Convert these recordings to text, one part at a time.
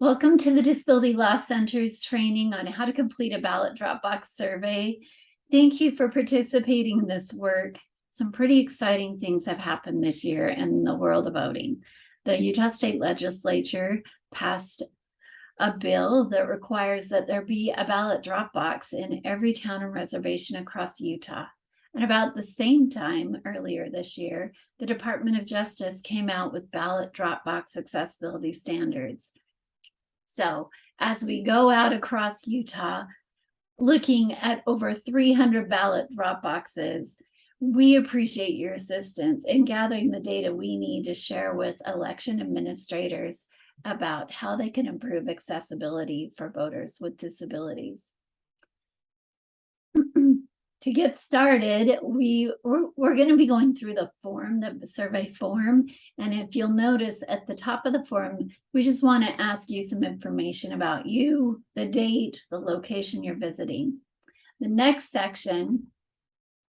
Welcome to the Disability Law Center's training on how to complete a ballot Dropbox survey. Thank you for participating in this work. Some pretty exciting things have happened this year in the world of voting. The Utah State Legislature passed a bill that requires that there be a ballot Dropbox in every town and reservation across Utah. And about the same time earlier this year, the Department of Justice came out with ballot Dropbox accessibility standards. So as we go out across Utah, looking at over 300 ballot drop boxes, we appreciate your assistance in gathering the data we need to share with election administrators about how they can improve accessibility for voters with disabilities. To get started, we're going to be going through the form, the survey form. And if you'll notice at the top of the form, we just want to ask you some information about you, the date, the location you're visiting. The next section,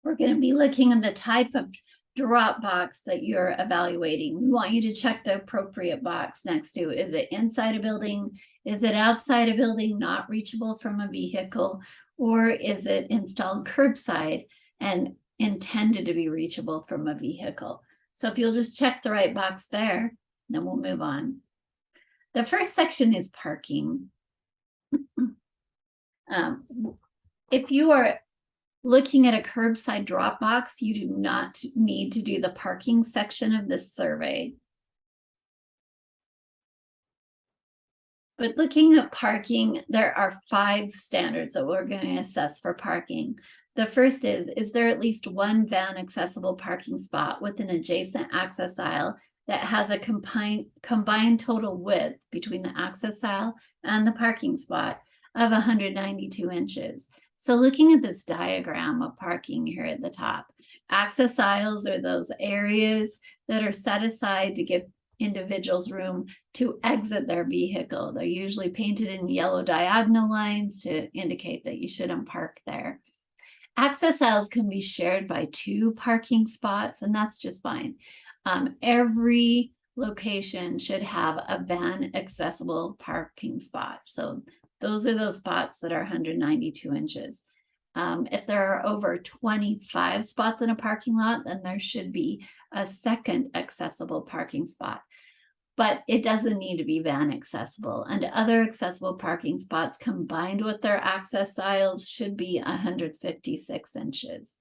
we're going to be looking at the type of drop box that you're evaluating. We want you to check the appropriate box next to, is it inside a building? Is it outside a building, not reachable from a vehicle? Or is it installed curbside and intended to be reachable from a vehicle? So if you'll just check the right box there, then we'll move on. The first section is parking. If you are looking at a curbside drop box, you do not need to do the parking section of this survey. But looking at parking, there are 5 standards that we're going to assess for parking. The first is there at least one van accessible parking spot with an adjacent access aisle that has a combined total width between the access aisle and the parking spot of 192 inches. So looking at this diagram of parking here at the top, access aisles are those areas that are set aside to give individuals room to exit their vehicle. They're usually painted in yellow diagonal lines to indicate that you shouldn't park there. Access aisles can be shared by 2 parking spots, and that's just fine. Every location should have a van accessible parking spot. So those are those spots that are 192 inches. If there are over 25 spots in a parking lot, then there should be a second accessible parking spot. But it doesn't need to be van accessible, and other accessible parking spots combined with their access aisles should be 156 inches.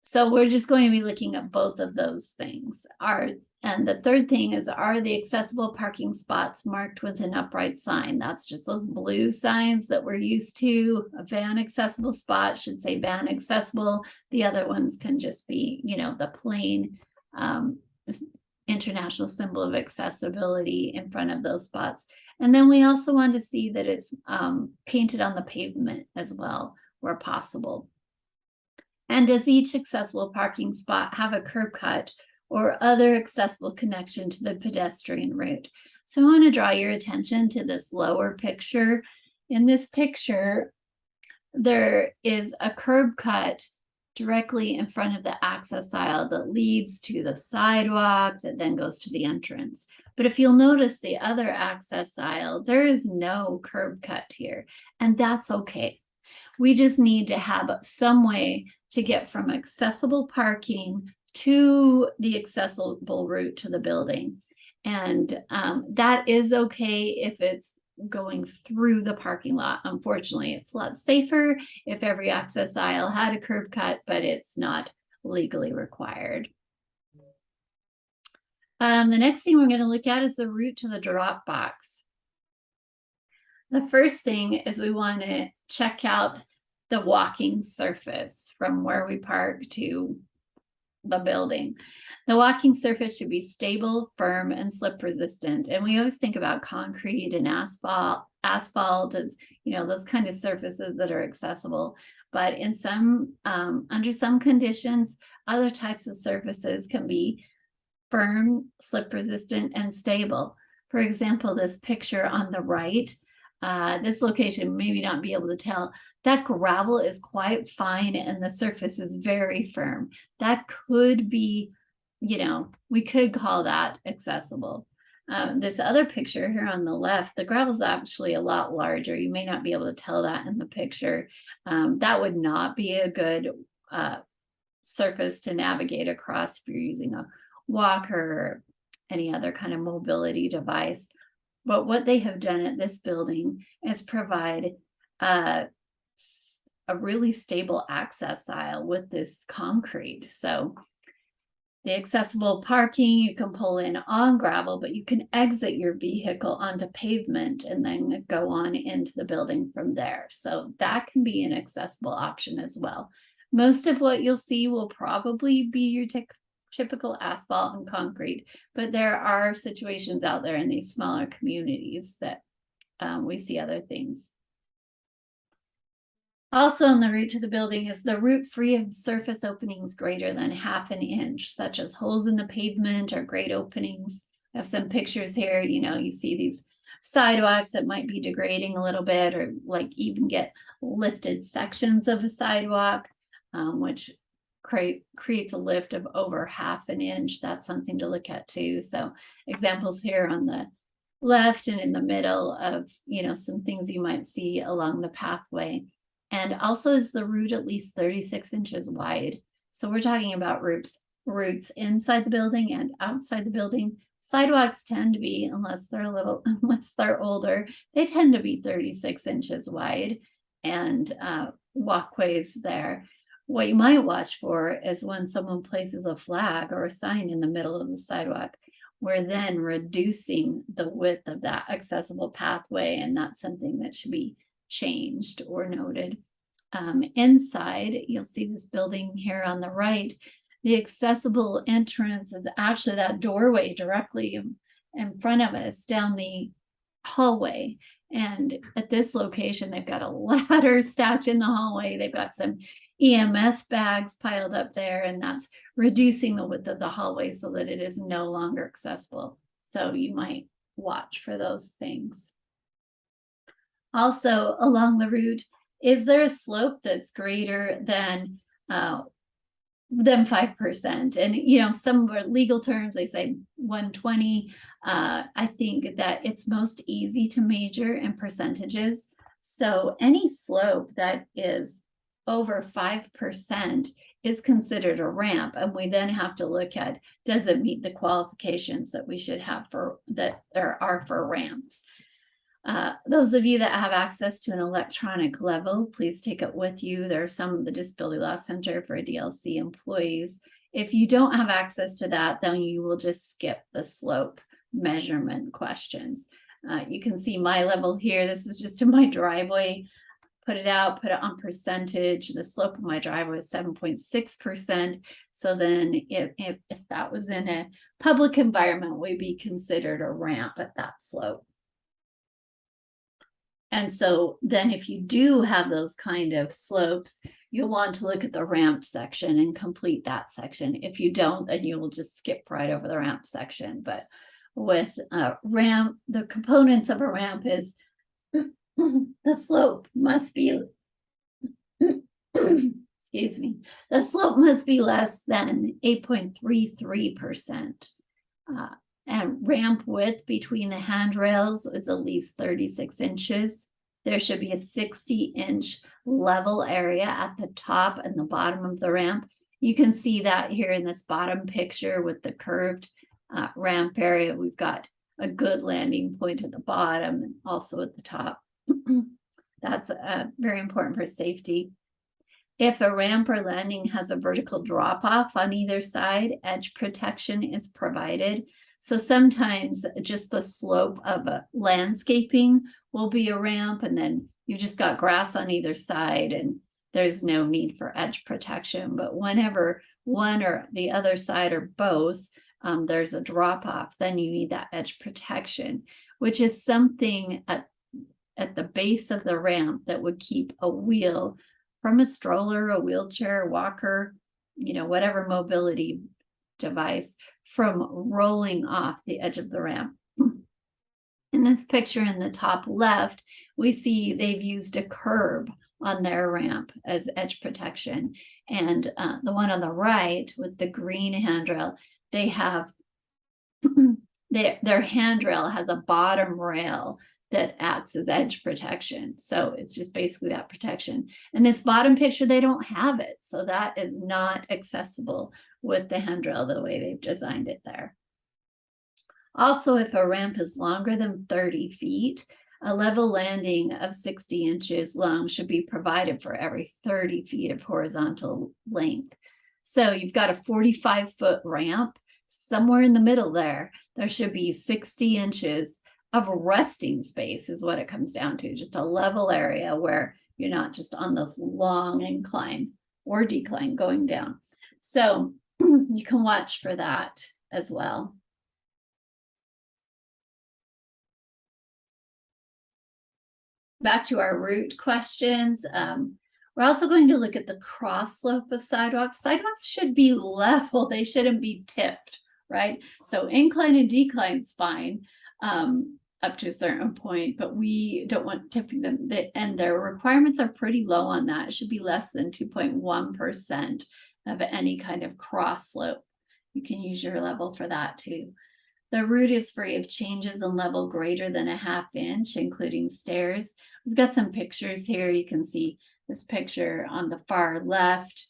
So we're just going to be looking at both of those things. And the third thing is, are the accessible parking spots marked with an upright sign? That's just those blue signs that we're used to. A van accessible spot should say van accessible. The other ones can just be, the plain international symbol of accessibility in front of those spots. And then we also want to see that it's painted on the pavement as well, where possible. And does each accessible parking spot have a curb cut or other accessible connection to the pedestrian route? So I want to draw your attention to this lower picture. In this picture, there is a curb cut directly in front of the access aisle that leads to the sidewalk that then goes to the entrance. But if you'll notice the other access aisle, there is no curb cut here, and that's okay. We just need to have some way to get from accessible parking to the accessible route to the building. And that is okay if it's going through the parking lot. Unfortunately, it's a lot safer if every access aisle had a curb cut, but it's not legally required. The next thing we're going to look at is the route to the drop box. The first thing is we want to check out the walking surface from where we park to the building. The walking surface should be stable, firm, and slip resistant. And we always think about concrete and asphalt as, those kind of surfaces that are accessible. But in under some conditions, other types of surfaces can be firm, slip resistant, and stable. For example, this picture on the right, this location, maybe not be able to tell, that gravel is quite fine and the surface is very firm. That could be, we could call that accessible. This other picture here on the left, the gravel is actually a lot larger. You may not be able to tell that in the picture. That would not be a good surface to navigate across if you're using a walker or any other kind of mobility device. But what they have done at this building is provide a really stable access aisle with this concrete. So the accessible parking, you can pull in on gravel, but you can exit your vehicle onto pavement and then go on into the building from there. So that can be an accessible option as well. Most of what you'll see will probably be your typical asphalt and concrete, but there are situations out there in these smaller communities that we see other things. Also on the route to the building is the route free of surface openings greater than 1/2 inch, such as holes in the pavement or grate openings. I have some pictures here, you see these sidewalks that might be degrading a little bit, or like even get lifted sections of a sidewalk, which creates a lift of over 1/2 inch. That's something to look at too. So examples here on the left and in the middle of, some things you might see along the pathway. And also, is the route at least 36 inches wide? So we're talking about routes inside the building and outside the building. Sidewalks tend to be, unless they're older, they tend to be 36 inches wide, and walkways there. What you might watch for is when someone places a flag or a sign in the middle of the sidewalk. We're then reducing the width of that accessible pathway, and that's something that should be changed or noted. Inside, you'll see this building here on the right. The accessible entrance is actually that doorway directly in front of us down the hallway. And at this location, they've got a ladder stacked in the hallway. They've got some EMS bags piled up there, and that's reducing the width of the hallway so that it is no longer accessible. So you might watch for those things. Also, along the route, is there a slope that's greater than 5%? And some of our legal terms, they say 120. I think that it's most easy to measure in percentages. So any slope that is over 5% is considered a ramp, and we then have to look at, does it meet the qualifications that we should have that there are for ramps? Those of you that have access to an electronic level, please take it with you. There's some of the Disability Law Center for DLC employees. If you don't have access to that, then you will just skip the slope measurement questions. You can see my level here. This is just in my driveway. Put it on percentage. The slope of my driveway is 7.6%. So then if that was in a public environment, would be considered a ramp at that slope. And so then if you do have those kind of slopes, you'll want to look at the ramp section and complete that section. If you don't, then you will just skip right over the ramp section. But with ramp, the components of a ramp is the slope must be, excuse me, the slope must be less than 8.33%. And ramp width between the handrails is at least 36 inches. There should be a 60-inch level area at the top and the bottom of the ramp. You can see that here in this bottom picture with the curved ramp area. We've got a good landing point at the bottom and also at the top. That's very important for safety. If a ramp or landing has a vertical drop off on either side, edge protection is provided. So sometimes just the slope of a landscaping will be a ramp, and then you've just got grass on either side and there's no need for edge protection. But whenever one or the other side or both, there's a drop off, then you need that edge protection, which is something at the base of the ramp that would keep a wheel from a stroller, a wheelchair, walker, whatever mobility device from rolling off the edge of the ramp. In this picture in the top left, we see they've used a curb on their ramp as edge protection. And the one on the right with the green handrail, they have their handrail has a bottom rail that acts as edge protection. So it's just basically that protection. In this bottom picture, they don't have it. So that is not accessible with the handrail the way they've designed it there. Also, if a ramp is longer than 30 feet, a level landing of 60 inches long should be provided for every 30 feet of horizontal length. So you've got a 45-foot ramp. Somewhere in the middle there should be 60 inches of resting space is what it comes down to, just a level area where you're not just on this long incline or decline going down. So you can watch for that as well. Back to our route questions. We're also going to look at the cross slope of sidewalks. Sidewalks should be level, they shouldn't be tipped, right? So incline and decline's fine up to a certain point, but we don't want tipping them. And their requirements are pretty low on that. It should be less than 2.1% of any kind of cross slope. You can use your level for that too. The route is free of changes in level greater than a ½ inch, including stairs. We've got some pictures here. You can see this picture on the far left.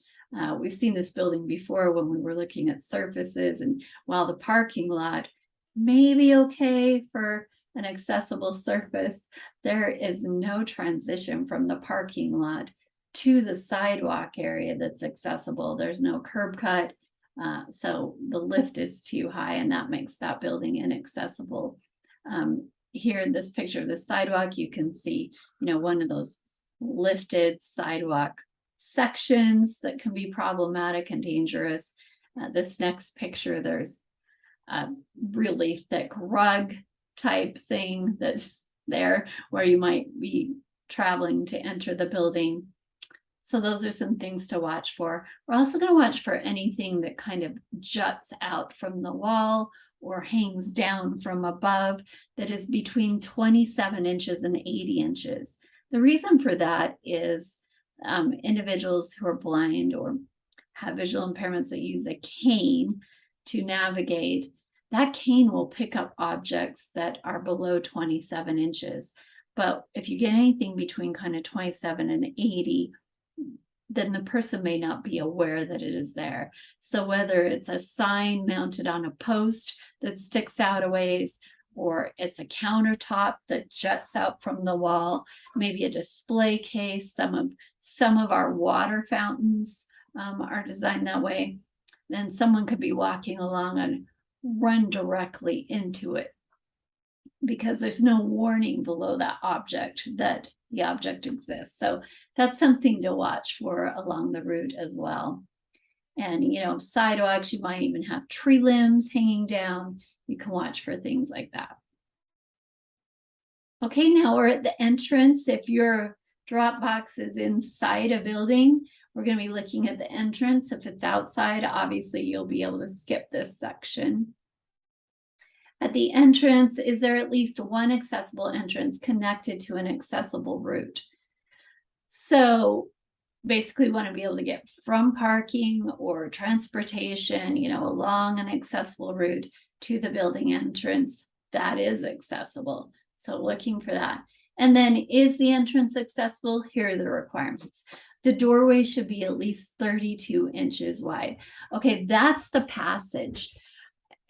We've seen this building before when we were looking at surfaces, and while the parking lot may be okay for an accessible surface, there is no transition from the parking lot to the sidewalk area that's accessible. There's no curb cut. So the lift is too high, and that makes that building inaccessible. Here in this picture of the sidewalk, you can see, one of those lifted sidewalk sections that can be problematic and dangerous. This next picture, there's a really thick rug type thing that's there where you might be traveling to enter the building. So those are some things to watch for. We're also going to watch for anything that kind of juts out from the wall or hangs down from above that is between 27 inches and 80 inches. The reason for that is individuals who are blind or have visual impairments that use a cane to navigate, that cane will pick up objects that are below 27 inches. But if you get anything between kind of 27 and 80, then the person may not be aware that it is there. So whether it's a sign mounted on a post that sticks out a ways, or it's a countertop that juts out from the wall, maybe a display case. Some of our water fountains are designed that way. Then someone could be walking along and run directly into it because there's no warning below that object that the object exists. So that's something to watch for along the route as well. And, sidewalks, you might even have tree limbs hanging down. You can watch for things like that. Okay, now we're at the entrance. If your drop box is inside a building, we're going to be looking at the entrance. If it's outside, obviously you'll be able to skip this section. At the entrance, is there at least one accessible entrance connected to an accessible route? So basically want to be able to get from parking or transportation, along an accessible route to the building entrance that is accessible. So looking for that. And then, is the entrance accessible? Here are the requirements. The doorway should be at least 32 inches wide. Okay, that's the passage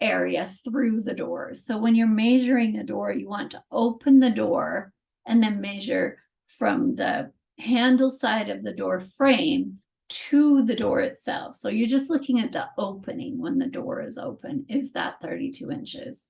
area through the doors. So when you're measuring a door, you want to open the door and then measure from the handle side of the door frame to the door itself. So you're just looking at the opening when the door is open. Is that 32 inches?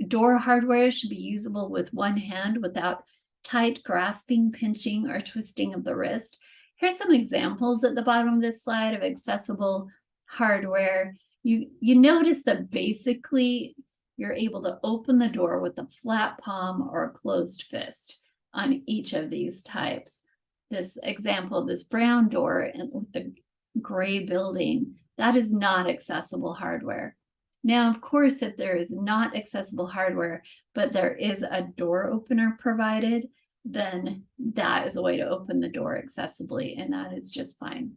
Door hardware should be usable with one hand without tight grasping, pinching, or twisting of the wrist. Here's some examples at the bottom of this slide of accessible hardware. You notice that basically you're able to open the door with a flat palm or a closed fist on each of these types. This example, this brown door with the gray building, that is not accessible hardware. Now, of course, if there is not accessible hardware, but there is a door opener provided, then that is a way to open the door accessibly, and that is just fine.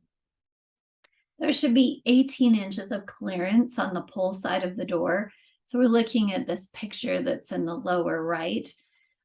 There should be 18 inches of clearance on the pull side of the door So we're looking at this picture that's in the lower right.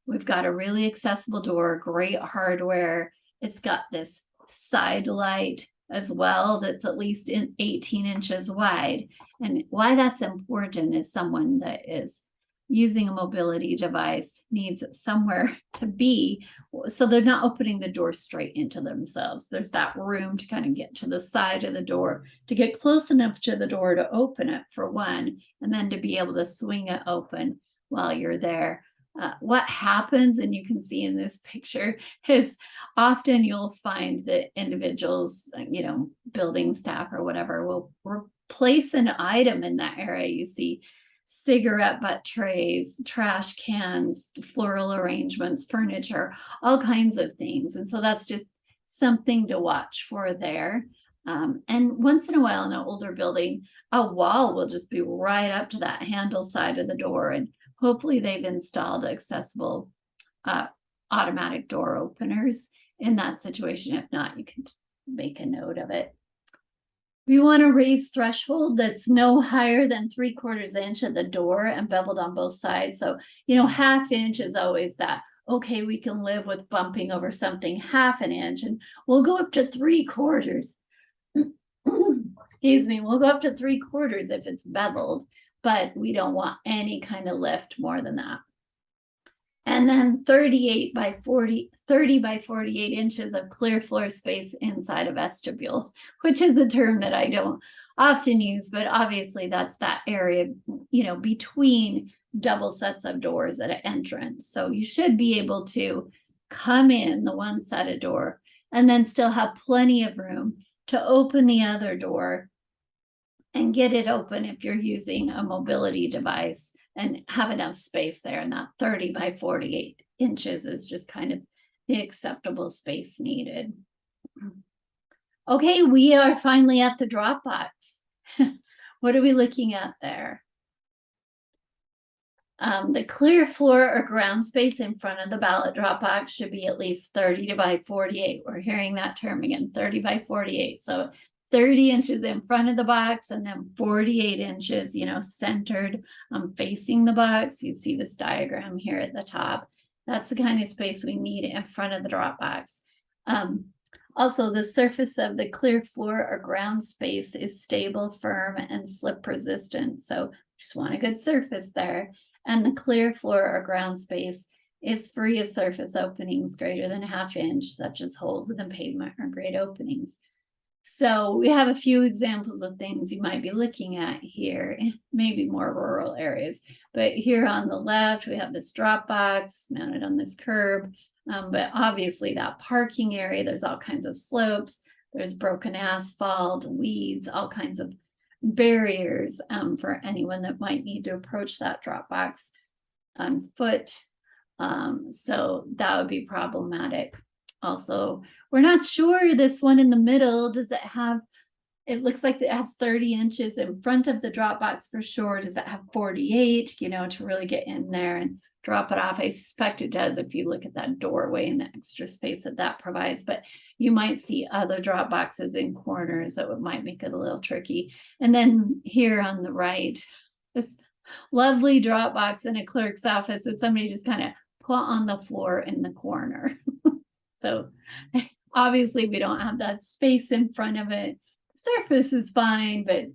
We've got a really accessible door, great hardware. It's got this side light as well that's at least 18 inches wide. And why that's important is someone that is using a mobility device needs somewhere to be, so they're not opening the door straight into themselves. There's that room to kind of get to the side of the door, to get close enough to the door to open it for one, and then to be able to swing it open while you're there. What happens, and you can see in this picture, is often you'll find that individuals, building staff or whatever, will replace an item in that area. You see cigarette butt trays, trash cans, floral arrangements, furniture, all kinds of things. And so that's just something to watch for there. And once in a while in an older building, a wall will just be right up to that handle side of the door. And hopefully they've installed accessible automatic door openers in that situation. If not, you can make a note of it. We want to raise threshold that's no higher than 3/4 inch at the door and beveled on both sides. So, 1/2 inch is always that, okay, we can live with bumping over something 1/2 inch, and we'll go up to 3/4. Excuse me, we'll go up to 3/4 if it's beveled, but we don't want any kind of lift more than that. And then 30 by 48 inches of clear floor space inside a vestibule, which is the term that I don't often use, but obviously that's that area, between double sets of doors at an entrance. So you should be able to come in the one set of door and then still have plenty of room to open the other door and get it open if you're using a mobility device, and have enough space there. And that 30 by 48 inches is just kind of the acceptable space needed. Okay, we are finally at the drop box. What are we looking at there? The clear floor or ground space in front of the ballot drop box should be at least 30 by 48. We're hearing that term again, 30 by 48. So 30 inches in front of the box, and then 48 inches, centered facing the box. You see this diagram here at the top. That's the kind of space we need in front of the drop box. Also, the surface of the clear floor or ground space is stable, firm, and slip resistant. So just want a good surface there. And the clear floor or ground space is free of surface openings greater than 1/2 inch, such as holes in the pavement or grate openings. So we have a few examples of things you might be looking at here, maybe more rural areas. But here on the left, we have this drop box mounted on this curb. But obviously that parking area, there's all kinds of slopes, there's broken asphalt, weeds, all kinds of barriers for anyone that might need to approach that drop box on foot. So that would be problematic. Also, we're not sure this one in the middle, does it have, it looks like it has 30 inches in front of the drop box for sure. Does it have 48, to really get in there and drop it off? I suspect it does if you look at that doorway and the extra space that provides, but you might see other drop boxes in corners, so it might make it a little tricky. And then here on the right, this lovely drop box in a clerk's office that somebody just kind of put on the floor in the corner. So obviously we don't have that space in front of it. The surface is fine, but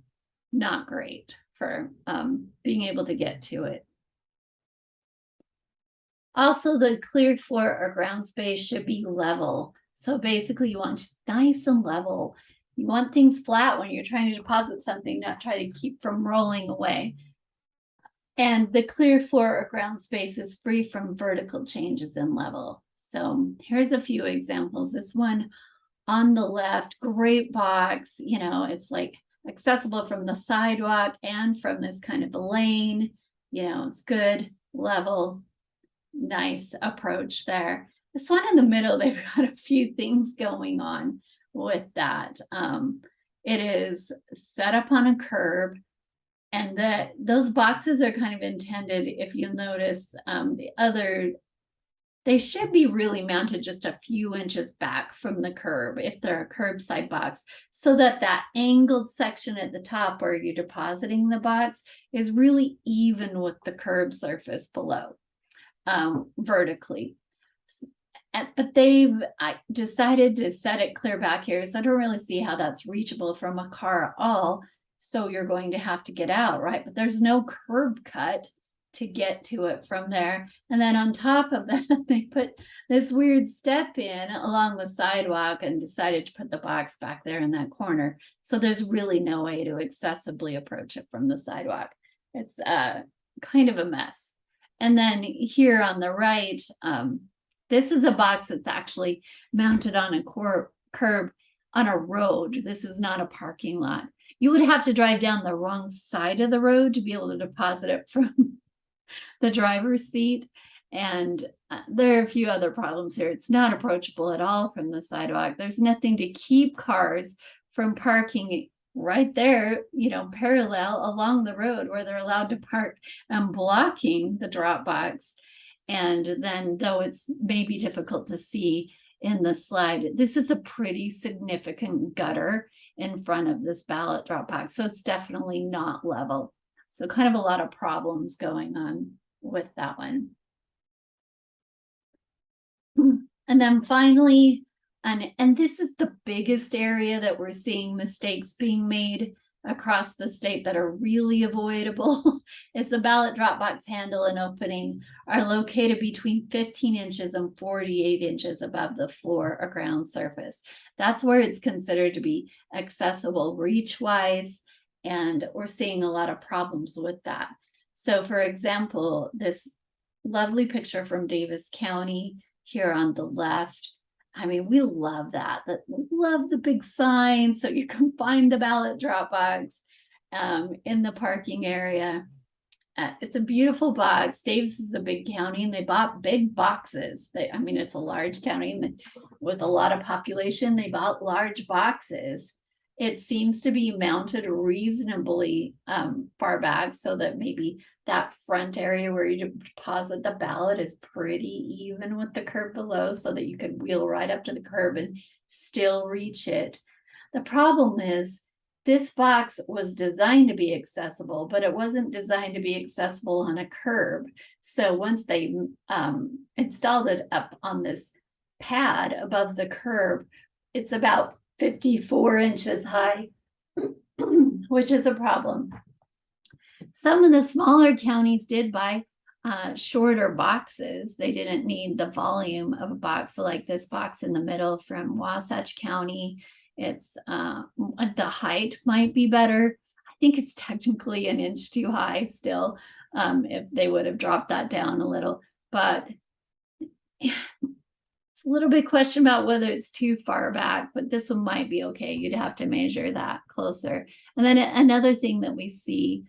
not great for being able to get to it. Also, the clear floor or ground space should be level. So basically you want just nice and level. You want things flat when you're trying to deposit something, not try to keep from rolling away. And the clear floor or ground space is free from vertical changes in level. So here's a few examples. This one on the left, great box, it's like accessible from the sidewalk and from this kind of a lane. It's good, level, nice approach there. This one in the middle, they've got a few things going on with that. It is set up on a curb, and those boxes are kind of intended, if you notice, the other They should be really mounted just a few inches back from the curb if they're a curbside box, so that that angled section at the top where you're depositing the box is really even with the curb surface below, vertically. But they've decided to set it clear back here, so I don't really see how that's reachable from a car at all. So you're going to have to get out, right? But there's no curb cut to get to it from there. And then on top of that, they put this weird step in along the sidewalk and decided to put the box back there in that corner. So there's really no way to accessibly approach it from the sidewalk. It's kind of a mess. And then here on the right, this is a box that's actually mounted on a curb on a road. This is not a parking lot. You would have to drive down the wrong side of the road to be able to deposit it from the driver's seat. And there are a few other problems here. It's not approachable at all from the sidewalk. There's nothing to keep cars from parking right there, parallel along the road where they're allowed to park and blocking the drop box. And then, though it's maybe difficult to see in the slide, this is a pretty significant gutter in front of this ballot drop box. So it's definitely not level. So kind of a lot of problems going on with that one. And then finally, and this is the biggest area that we're seeing mistakes being made across the state that are really avoidable, is the ballot drop box handle and opening are located between 15 inches and 48 inches above the floor or ground surface. That's where it's considered to be accessible reach-wise, and we're seeing a lot of problems with that. So for example, this lovely picture from Davis County here on the left, I mean, we love that. We love the big sign so you can find the ballot drop box in the parking area. It's a beautiful box. Davis is a big county and they bought big boxes. It's a large county and with a lot of population, they bought large boxes. It seems to be mounted reasonably far back so that maybe that front area where you deposit the ballot is pretty even with the curb below so that you could wheel right up to the curb and still reach it. The problem is this box was designed to be accessible, but it wasn't designed to be accessible on a curb. So once they installed it up on this pad above the curb, it's about 54 inches high, which is a problem. Some of the smaller counties did buy shorter boxes. They didn't need the volume of a box. So like this box in the middle from Wasatch County, it's the height might be better. I think it's technically an inch too high still, if they would have dropped that down a little, but it's a little bit question about whether it's too far back, but this one might be okay. You'd have to measure that closer. And then another thing that we see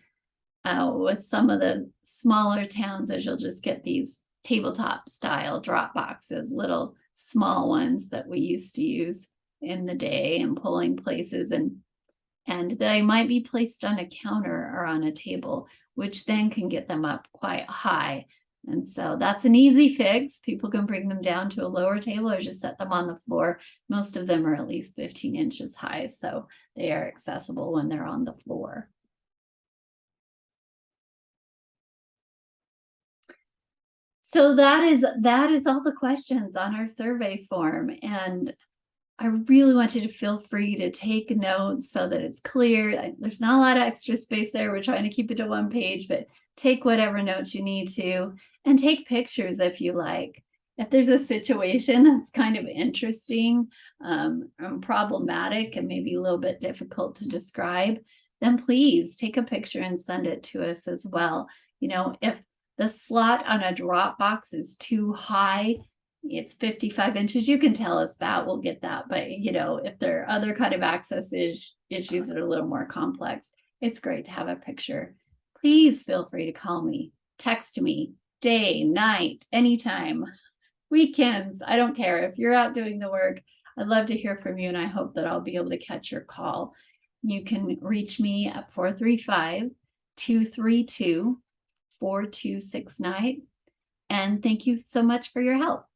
with some of the smaller towns is you'll just get these tabletop style drop boxes, little small ones that we used to use in the day and polling places, and they might be placed on a counter or on a table, which then can get them up quite high. And so that's an easy fix. People can bring them down to a lower table or just set them on the floor. Most of them are at least 15 inches high, so they are accessible when they're on the floor. So that is all the questions on our survey form. And I really want you to feel free to take notes so that it's clear. There's not a lot of extra space there. We're trying to keep it to one page, but take whatever notes you need to and take pictures if you like. If there's a situation that's kind of interesting, problematic, and maybe a little bit difficult to describe, then please take a picture and send it to us as well. If the slot on a drop box is too high, it's 55 inches, you can tell us that, we'll get that. But if there are other kind of access issues that are a little more complex, it's great to have a picture. Please feel free to call me, text me, day, night, anytime, weekends, I don't care. If you're out doing the work, I'd love to hear from you, and I hope that I'll be able to catch your call. You can reach me at 435-232-4269. And thank you so much for your help.